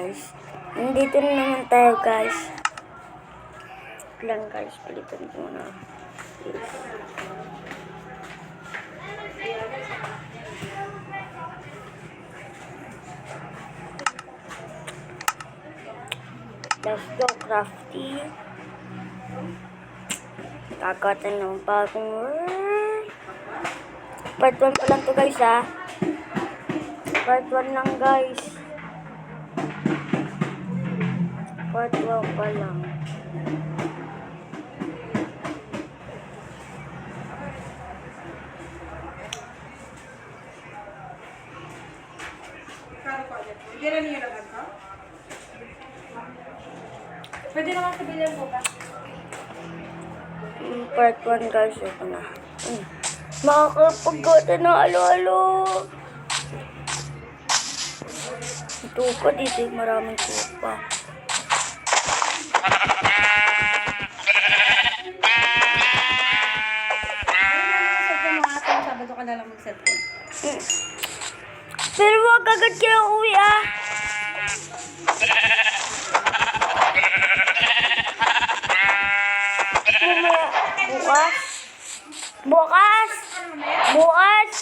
guys. Nandito na naman tayo guys. Lang guys, palitan ko na. Let's go crafty. Kakatan ng bagong world. Part 1 pa lang to guys ha. Part 1 lang guys. Part 1 pa lang. Pwede naman sabihin po ba? Part 1 guys. Ito na. Makakapagkota ng alo-alo. Ito pa dito. Maraming tupa. Sabado ka na lang mag-cellphone. Pero wag agad kayo uwi ah. Bukas. Bukas. Bukas.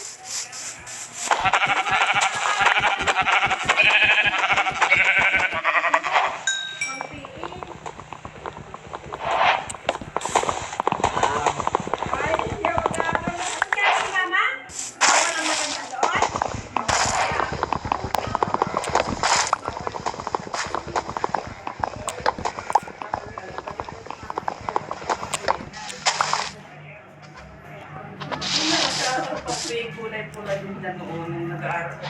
Kulay-kulay din na noon nung nag-aaral ko.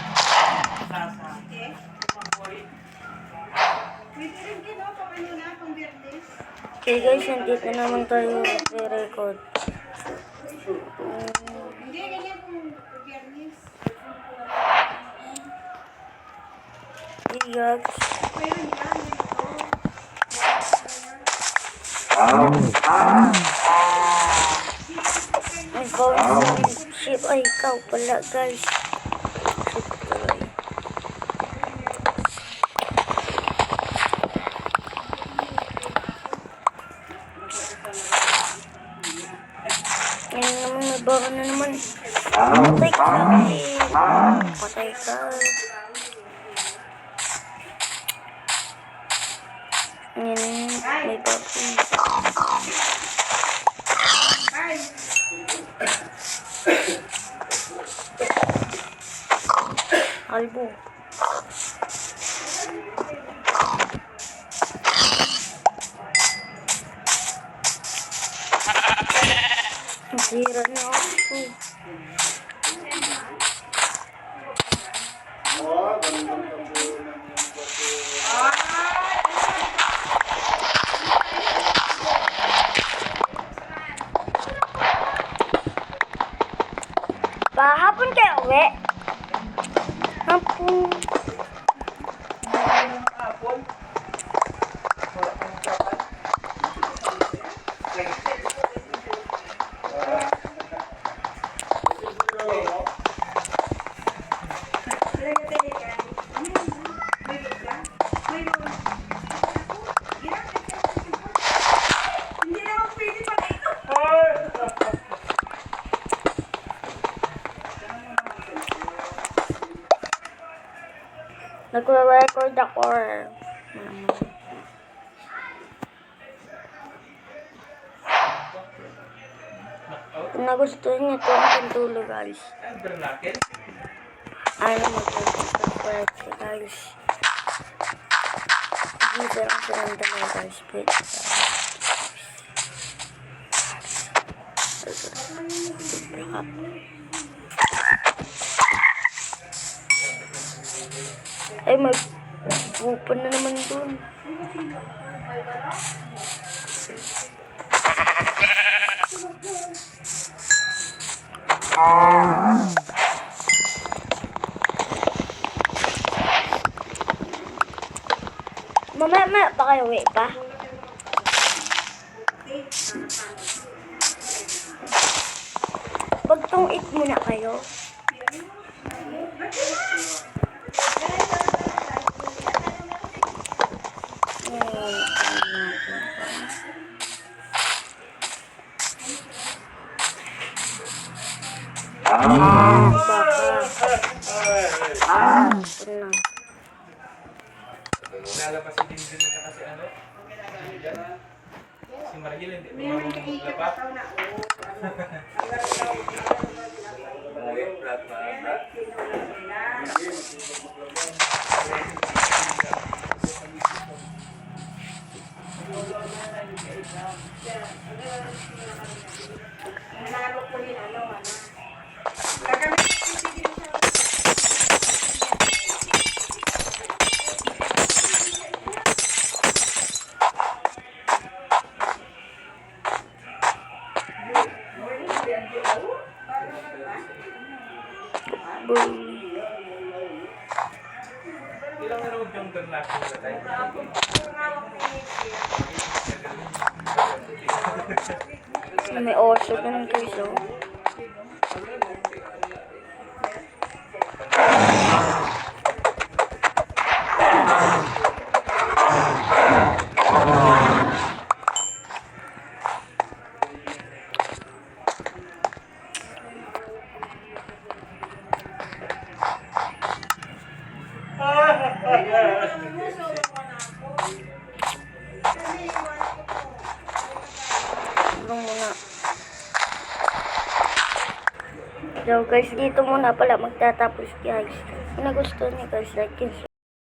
Sasa. Okay guys, nandito naman tayo i-record. Hindi, ganyan kung biyernes. Hey guys. Meron yan, Ay, bawang ship. Ay, ikaw pala guys. Ship tuloy. Yan naman, may bawang na naman. Patay ka Patay ka. Yan, may bawang. Albo. Sira na ako. Hapon kayo uwi? Hapon. Nagre-record ako. Kung nagustuhan niyo ito ang pantulo guys. Ano mag-subscribe siya guys. Dito lang siya ng dalawa guys. Wait. Ay, may pupan na naman dun. Mamaya pa kayo uwi pa? Pagtungit muna kayo. Lalabas si Dindin na kasi ano? Si Margil hindi pa maglaba. Ilang road yung doon natin sa tayo? May oso ganun guys, oh. Tulong muna. So guys, dito muna pala magtatapos guys. Kung nagustuhan niyo guys, like and